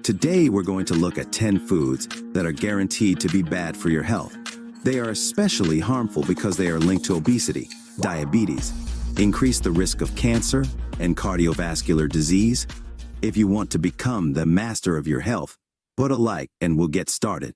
Today, we're going to look at 10 foods that are guaranteed to be bad for your health. They are especially harmful because they are linked to obesity, diabetes, increase the risk of cancer, and cardiovascular disease. If you want to become the master of your health, put a like and we'll get started.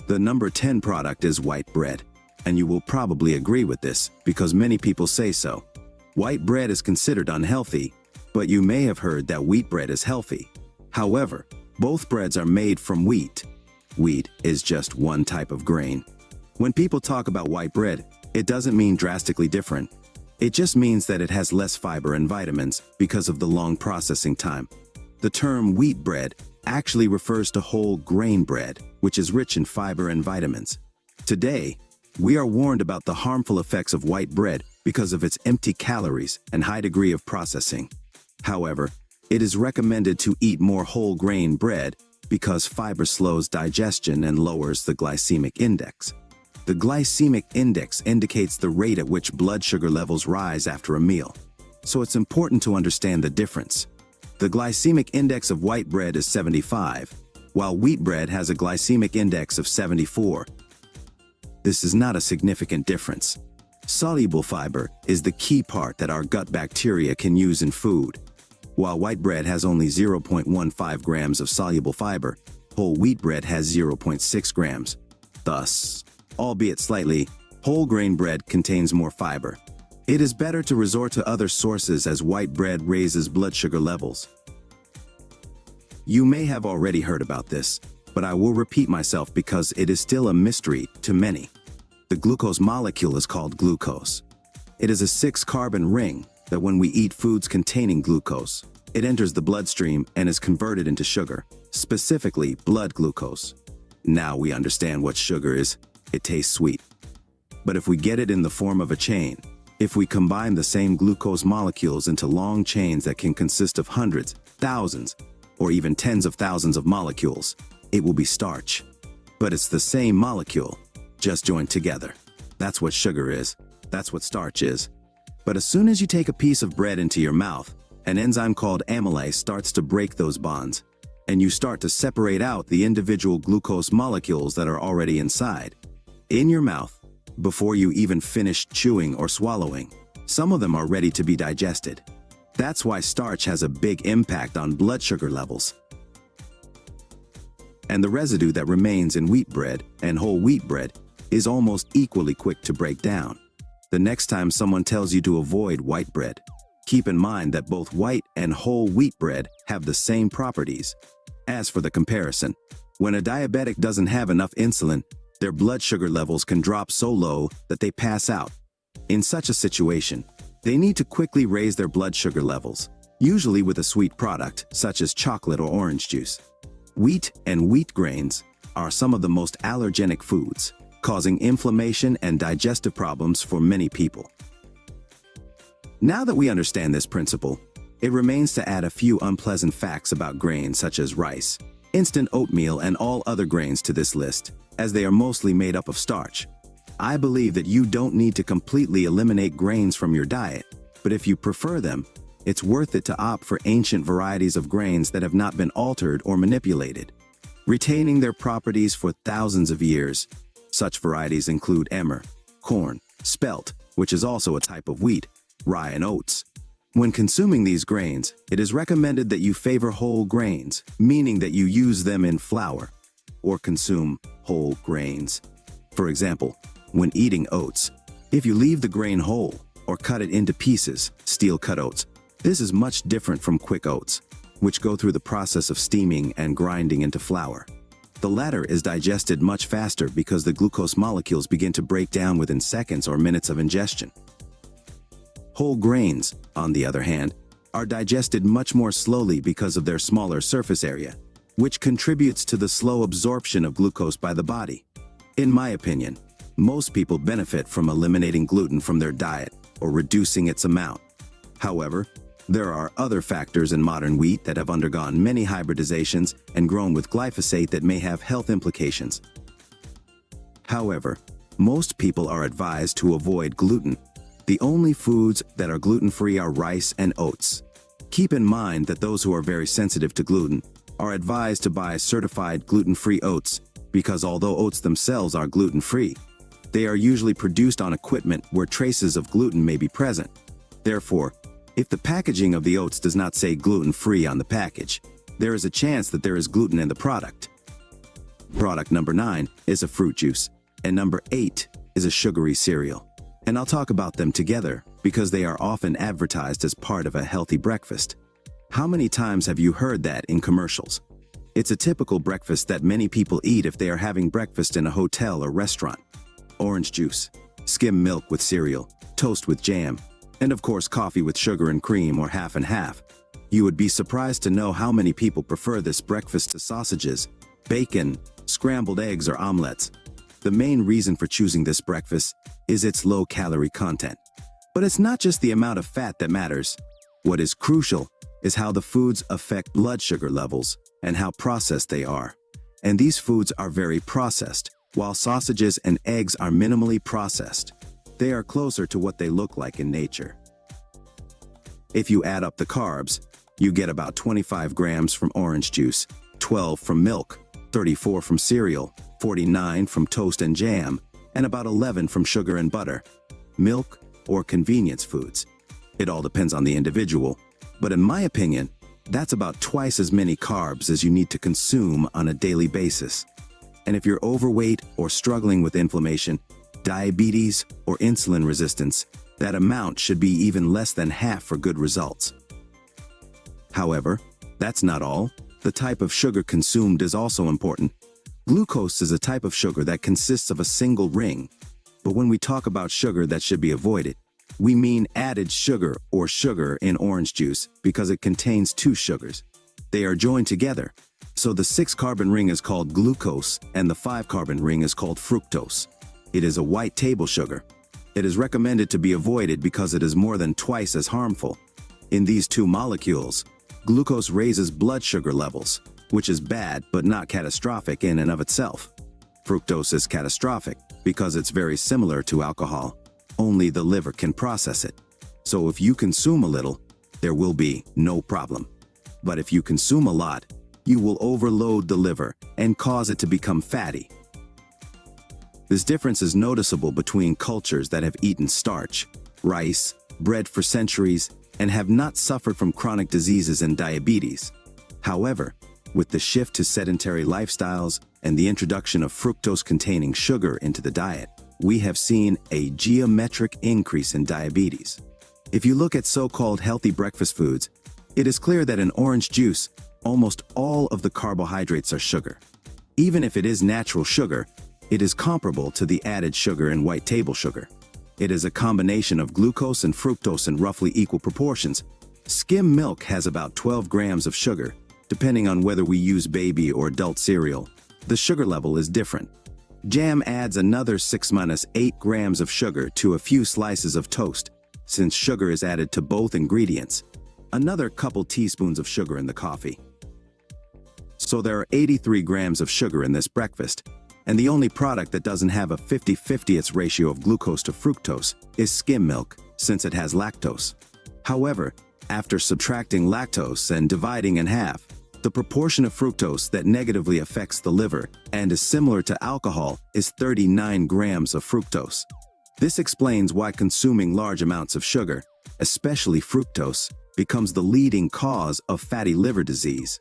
The number 10 product is white bread, and you will probably agree with this because many people say so. White bread is considered unhealthy, but you may have heard that wheat bread is healthy. However, both breads are made from wheat. Wheat is just one type of grain. When people talk about white bread, it doesn't mean drastically different. It just means that it has less fiber and vitamins because of the long processing time. The term wheat bread actually refers to whole grain bread, which is rich in fiber and vitamins. Today, we are warned about the harmful effects of white bread because of its empty calories and high degree of processing. However, it is recommended to eat more whole grain bread because fiber slows digestion and lowers the glycemic index. The glycemic index indicates the rate at which blood sugar levels rise after a meal. So it's important to understand the difference. The glycemic index of white bread is 75, while wheat bread has a glycemic index of 74. This is not a significant difference. Soluble fiber is the key part that our gut bacteria can use in food. While white bread has only 0.15 grams of soluble fiber, whole wheat bread has 0.6 grams. Thus, albeit slightly, whole grain bread contains more fiber. It is better to resort to other sources as white bread raises blood sugar levels. You may have already heard about this, but I will repeat myself because it is still a mystery to many. The glucose molecule is called glucose. It is a 6-carbon ring that when we eat foods containing glucose, it enters the bloodstream and is converted into sugar, specifically blood glucose. Now we understand what sugar is. It tastes sweet. But if we get it in the form of a chain, if we combine the same glucose molecules into long chains that can consist of hundreds, thousands, or even tens of thousands of molecules, it will be starch. But it's the same molecule, just joined together. That's what sugar is. That's what starch is. But as soon as you take a piece of bread into your mouth, an enzyme called amylase starts to break those bonds, and you start to separate out the individual glucose molecules that are already inside. In your mouth, before you even finish chewing or swallowing, some of them are ready to be digested. That's why starch has a big impact on blood sugar levels. And the residue that remains in wheat bread and whole wheat bread is almost equally quick to break down. The next time someone tells you to avoid white bread, keep in mind that both white and whole wheat bread have the same properties. As for the comparison, when a diabetic doesn't have enough insulin, their blood sugar levels can drop so low that they pass out. In such a situation, they need to quickly raise their blood sugar levels, usually with a sweet product such as chocolate or orange juice. Wheat and wheat grains are some of the most allergenic foods, causing inflammation and digestive problems for many people. Now that we understand this principle, it remains to add a few unpleasant facts about grains such as rice, instant oatmeal, and all other grains to this list, as they are mostly made up of starch. I believe that you don't need to completely eliminate grains from your diet, but if you prefer them, it's worth it to opt for ancient varieties of grains that have not been altered or manipulated, retaining their properties for thousands of years. Such varieties include emmer, corn, spelt, which is also a type of wheat, rye, and oats. When consuming these grains, it is recommended that you favor whole grains, meaning that you use them in flour, or consume whole grains. For example, when eating oats, if you leave the grain whole or cut it into pieces, steel-cut oats, this is much different from quick oats, which go through the process of steaming and grinding into flour. The latter is digested much faster because the glucose molecules begin to break down within seconds or minutes of ingestion. Whole grains, on the other hand, are digested much more slowly because of their smaller surface area, which contributes to the slow absorption of glucose by the body. In my opinion, most people benefit from eliminating gluten from their diet or reducing its amount. However, there are other factors in modern wheat that have undergone many hybridizations and grown with glyphosate that may have health implications. However, most people are advised to avoid gluten. The only foods that are gluten-free are rice and oats. Keep in mind that those who are very sensitive to gluten are advised to buy certified gluten-free oats because although oats themselves are gluten-free, they are usually produced on equipment where traces of gluten may be present. Therefore, if the packaging of the oats does not say gluten-free on the package, there is a chance that there is gluten in the product. Product number 9 is a fruit juice, and number 8 is a sugary cereal. And I'll talk about them together because they are often advertised as part of a healthy breakfast. How many times have you heard that in commercials? It's a typical breakfast that many people eat if they are having breakfast in a hotel or restaurant. Orange juice, skim milk with cereal, toast with jam, and of course coffee with sugar and cream or half and half. You would be surprised to know how many people prefer this breakfast to sausages, bacon, scrambled eggs or omelets. The main reason for choosing this breakfast is its low-calorie content. But it's not just the amount of fat that matters. What is crucial is how the foods affect blood sugar levels and how processed they are. And these foods are very processed, while sausages and eggs are minimally processed. They are closer to what they look like in nature. If you add up the carbs, you get about 25 grams from orange juice, 12 from milk, 34 from cereal, 49 from toast and jam, and about 11 from sugar and butter, milk, or convenience foods. It all depends on the individual, but in my opinion, that's about twice as many carbs as you need to consume on a daily basis. And if you're overweight or struggling with inflammation, diabetes, or insulin resistance, that amount should be even less than half for good results. However, that's not all. The type of sugar consumed is also important. Glucose is a type of sugar that consists of a single ring. But when we talk about sugar that should be avoided, we mean added sugar or sugar in orange juice because it contains 2 sugars. They are joined together, so the 6-carbon ring is called glucose and the 5-carbon ring is called fructose. It is a white table sugar. It is recommended to be avoided because it is more than twice as harmful. In these 2 molecules, glucose raises blood sugar levels, which is bad but not catastrophic in and of itself. Fructose is catastrophic because it's very similar to alcohol, only the liver can process it. So if you consume a little, there will be no problem. But if you consume a lot, you will overload the liver and cause it to become fatty. This difference is noticeable between cultures that have eaten starch, rice, bread for centuries, and have not suffered from chronic diseases and diabetes. However, with the shift to sedentary lifestyles and the introduction of fructose-containing sugar into the diet, we have seen a geometric increase in diabetes. If you look at so-called healthy breakfast foods, it is clear that in orange juice, almost all of the carbohydrates are sugar. Even if it is natural sugar, it is comparable to the added sugar in white table sugar. It is a combination of glucose and fructose in roughly equal proportions. Skim milk has about 12 grams of sugar. Depending on whether we use baby or adult cereal, the sugar level is different. Jam adds another 6-8 grams of sugar to a few slices of toast, since sugar is added to both ingredients. Another couple teaspoons of sugar in the coffee. So there are 83 grams of sugar in this breakfast, and the only product that doesn't have a 50-50 ratio of glucose to fructose is skim milk, since it has lactose. However, after subtracting lactose and dividing in half, the proportion of fructose that negatively affects the liver and is similar to alcohol is 39 grams of fructose. This explains why consuming large amounts of sugar, especially fructose, becomes the leading cause of fatty liver disease.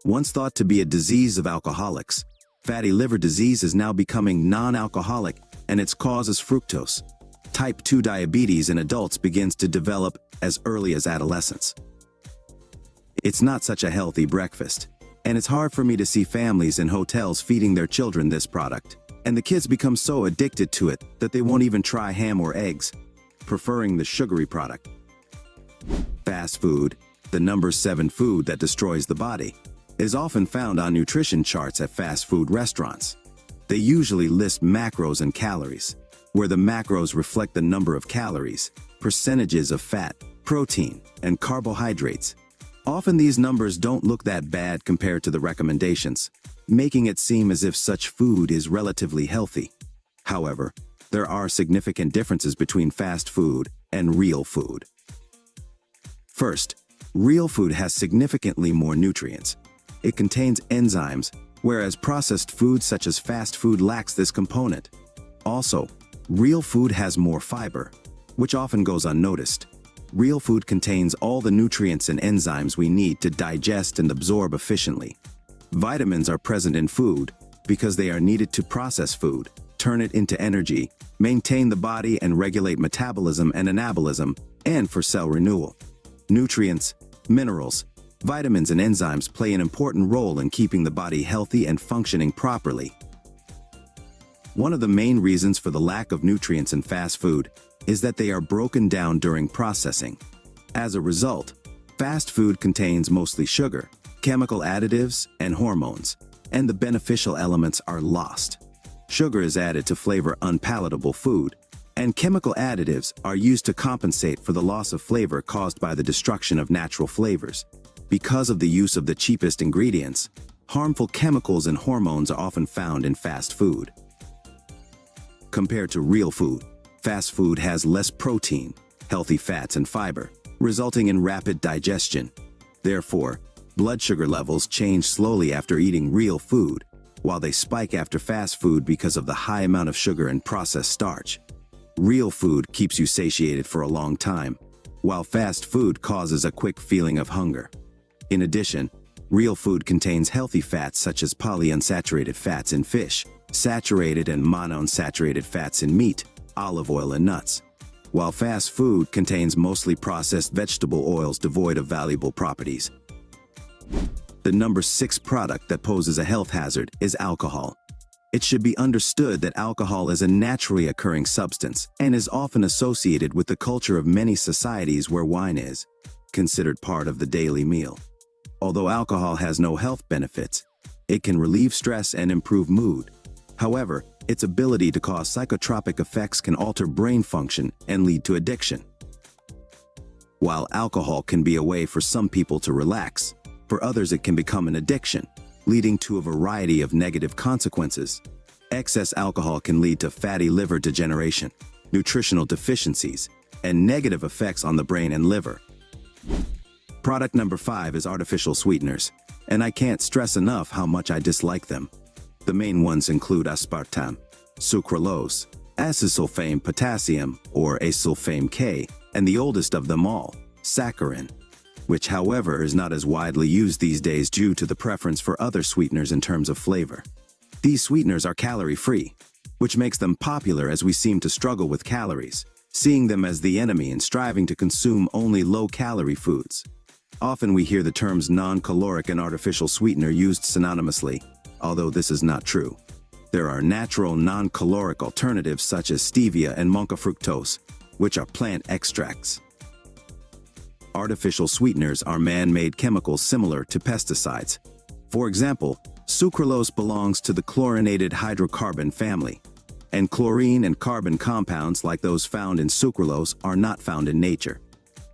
Once thought to be a disease of alcoholics, fatty liver disease is now becoming non-alcoholic, and its cause is fructose. Type 2 diabetes in adults begins to develop as early as adolescence. It's not such a healthy breakfast, and it's hard for me to see families in hotels feeding their children this product, and the kids become so addicted to it that they won't even try ham or eggs, preferring the sugary product. Fast food, the number 7 food that destroys the body, is often found on nutrition charts at fast food restaurants. They usually list macros and calories, where the macros reflect the number of calories, percentages of fat, protein, and carbohydrates. Often these numbers don't look that bad compared to the recommendations, making it seem as if such food is relatively healthy. However, there are significant differences between fast food and real food. First, Real food has significantly more nutrients. It contains enzymes, whereas processed food such as fast food lacks this component. Also, real food has more fiber, which often goes unnoticed. Real food contains all the nutrients and enzymes we need to digest and absorb efficiently. Vitamins are present in food because they are needed to process food, turn it into energy, maintain the body and regulate metabolism and anabolism, and for cell renewal. Nutrients, minerals, vitamins and enzymes play an important role in keeping the body healthy and functioning properly. One of the main reasons for the lack of nutrients in fast food is that they are broken down during processing. As a result, fast food contains mostly sugar, chemical additives, and hormones, and the beneficial elements are lost. Sugar is added to flavor unpalatable food, and chemical additives are used to compensate for the loss of flavor caused by the destruction of natural flavors. Because of the use of the cheapest ingredients, harmful chemicals and hormones are often found in fast food. Compared to real food, fast food has less protein, healthy fats and fiber, resulting in rapid digestion. Therefore, blood sugar levels change slowly after eating real food, while they spike after fast food because of the high amount of sugar and processed starch. Real food keeps you satiated for a long time, while fast food causes a quick feeling of hunger. In addition, real food contains healthy fats such as polyunsaturated fats in fish, saturated and monounsaturated fats in meat, olive oil and nuts, while fast food contains mostly processed vegetable oils devoid of valuable properties. The number 6 product that poses a health hazard is alcohol. It should be understood that alcohol is a naturally occurring substance and is often associated with the culture of many societies where wine is considered part of the daily meal. Although alcohol has no health benefits, it can relieve stress and improve mood. However, its ability to cause psychotropic effects can alter brain function and lead to addiction. While alcohol can be a way for some people to relax, for others it can become an addiction, leading to a variety of negative consequences. Excess alcohol can lead to fatty liver degeneration, nutritional deficiencies, and negative effects on the brain and liver. Product number 5 is artificial sweeteners, and I can't stress enough how much I dislike them. The main ones include aspartame, sucralose, acesulfame potassium or acesulfame K, and the oldest of them all, saccharin, which however is not as widely used these days due to the preference for other sweeteners in terms of flavor. These sweeteners are calorie-free, which makes them popular as we seem to struggle with calories, seeing them as the enemy and striving to consume only low-calorie foods. Often we hear the terms non-caloric and artificial sweetener used synonymously, although this is not true. There are natural non-caloric alternatives such as stevia and monkafructose, which are plant extracts. Artificial sweeteners are man-made chemicals similar to pesticides. For example, sucralose belongs to the chlorinated hydrocarbon family, and chlorine and carbon compounds like those found in sucralose are not found in nature.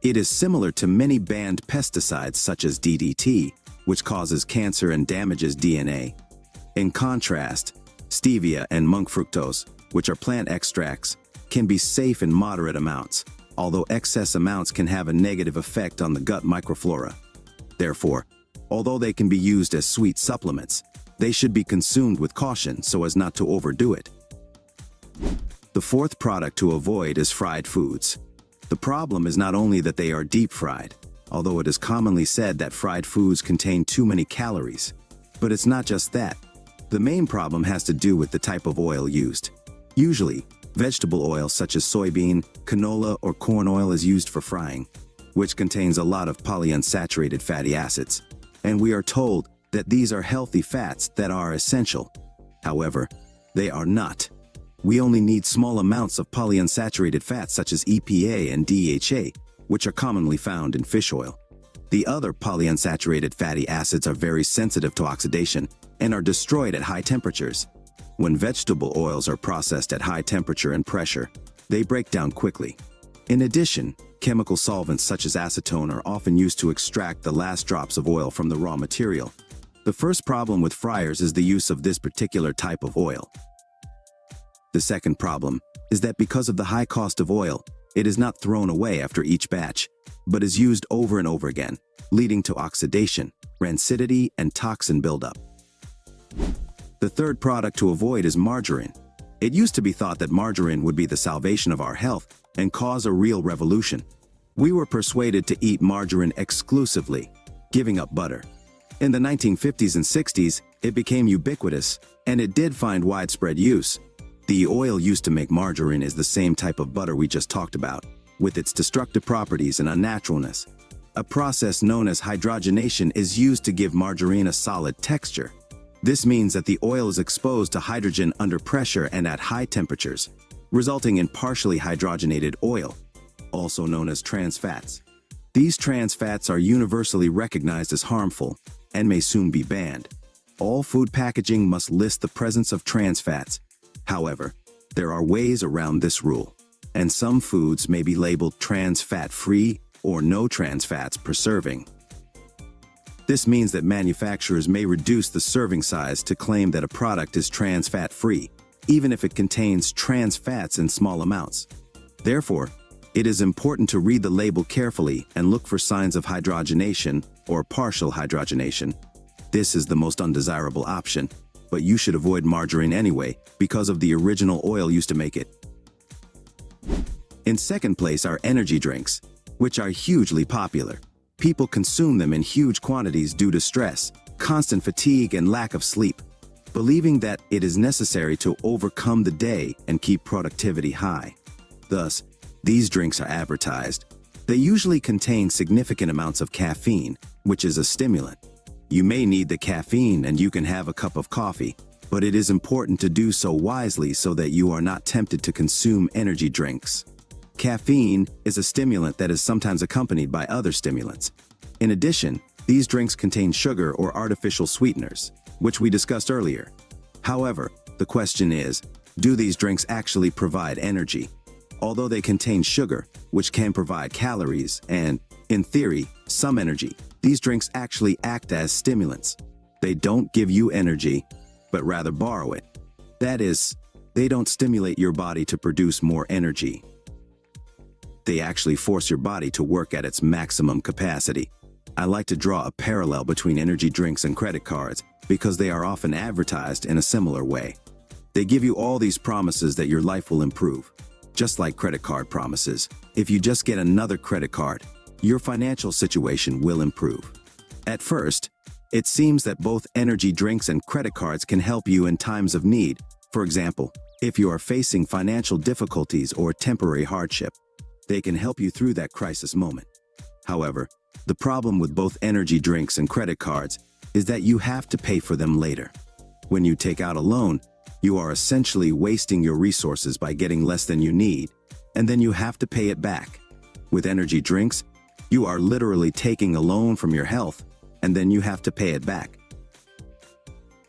It is similar to many banned pesticides such as DDT, which causes cancer and damages DNA. In contrast, stevia and monk fructose, which are plant extracts, can be safe in moderate amounts, although excess amounts can have a negative effect on the gut microflora. Therefore, although they can be used as sweet supplements, they should be consumed with caution so as not to overdo it. The 4th product to avoid is fried foods. The problem is not only that they are deep fried, although it is commonly said that fried foods contain too many calories. But it's not just that. The main problem has to do with the type of oil used. Usually, vegetable oil such as soybean, canola, or corn oil is used for frying, which contains a lot of polyunsaturated fatty acids. And we are told that these are healthy fats that are essential. However, they are not. We only need small amounts of polyunsaturated fats such as EPA and DHA, which are commonly found in fish oil. The other polyunsaturated fatty acids are very sensitive to oxidation and are destroyed at high temperatures. When vegetable oils are processed at high temperature and pressure, they break down quickly. In addition, chemical solvents such as acetone are often used to extract the last drops of oil from the raw material. The first problem with fryers is the use of this particular type of oil. The second problem is that because of the high cost of oil, It is not thrown away after each batch, but is used over and over again, leading to oxidation, rancidity, and toxin buildup. The third product to avoid is margarine. It used to be thought that margarine would be the salvation of our health and cause a real revolution. We were persuaded to eat margarine exclusively, giving up butter. In the 1950s and 60s, it became ubiquitous, and it did find widespread use. The oil used to make margarine is the same type of butter we just talked about, with its destructive properties and unnaturalness. A process known as hydrogenation is used to give margarine a solid texture. This means that the oil is exposed to hydrogen under pressure and at high temperatures, resulting in partially hydrogenated oil, also known as trans fats. These trans fats are universally recognized as harmful and may soon be banned. All food packaging must list the presence of trans fats. However, there are ways around this rule, and some foods may be labeled trans fat-free or no trans fats per serving. This means that manufacturers may reduce the serving size to claim that a product is trans fat-free, even if it contains trans fats in small amounts. Therefore, it is important to read the label carefully and look for signs of hydrogenation or partial hydrogenation. This is the most undesirable option, but you should avoid margarine anyway because of the original oil used to make it. In second place are energy drinks, which are hugely popular. People consume them in huge quantities due to stress, constant fatigue, and lack of sleep, believing that it is necessary to overcome the day and keep productivity high. Thus, these drinks are advertised. They usually contain significant amounts of caffeine, which is a stimulant. You may need the caffeine and you can have a cup of coffee, but it is important to do so wisely so that you are not tempted to consume energy drinks. Caffeine is a stimulant that is sometimes accompanied by other stimulants. In addition, these drinks contain sugar or artificial sweeteners, which we discussed earlier. However, the question is, do these drinks actually provide energy? Although they contain sugar, which can provide calories and, in theory, some energy, these drinks actually act as stimulants. They don't give you energy, but rather borrow it. That is, they don't stimulate your body to produce more energy. They actually force your body to work at its maximum capacity. I like to draw a parallel between energy drinks and credit cards because they are often advertised in a similar way. They give you all these promises that your life will improve. Just like credit card promises, if you just get another credit card, your financial situation will improve. At first, it seems that both energy drinks and credit cards can help you in times of need. For example, if you are facing financial difficulties or temporary hardship, they can help you through that crisis moment. However, the problem with both energy drinks and credit cards is that you have to pay for them later. When you take out a loan, you are essentially wasting your resources by getting less than you need, and then you have to pay it back. With energy drinks, you are literally taking a loan from your health, and then you have to pay it back.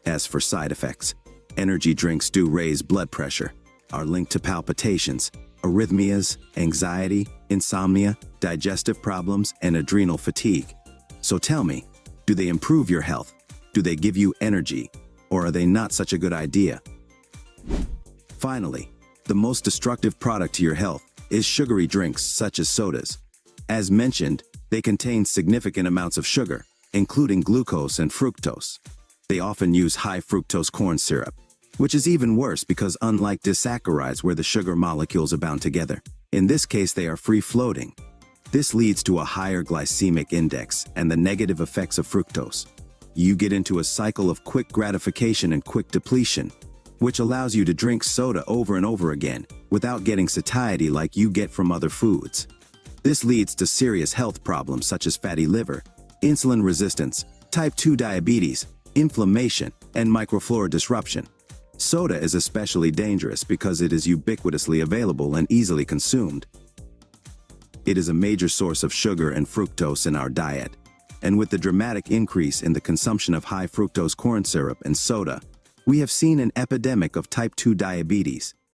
As for side effects, energy drinks do raise blood pressure, are linked to palpitations, arrhythmias, anxiety, insomnia, digestive problems, and adrenal fatigue. So tell me, do they improve your health? Do they give you energy? Or are they not such a good idea? Finally, the most destructive product to your health is sugary drinks such as sodas. As mentioned, they contain significant amounts of sugar, including glucose and fructose. They often use high fructose corn syrup, which is even worse because unlike disaccharides where the sugar molecules are bound together, in this case they are free-floating. This leads to a higher glycemic index and the negative effects of fructose. You get into a cycle of quick gratification and quick depletion, which allows you to drink soda over and over again without getting satiety like you get from other foods. This leads to serious health problems such as fatty liver, insulin resistance, type 2 diabetes, inflammation, and microflora disruption. Soda is especially dangerous because it is ubiquitously available and easily consumed. It is a major source of sugar and fructose in our diet, and with the dramatic increase in the consumption of high fructose corn syrup and soda, we have seen an epidemic of type 2 diabetes.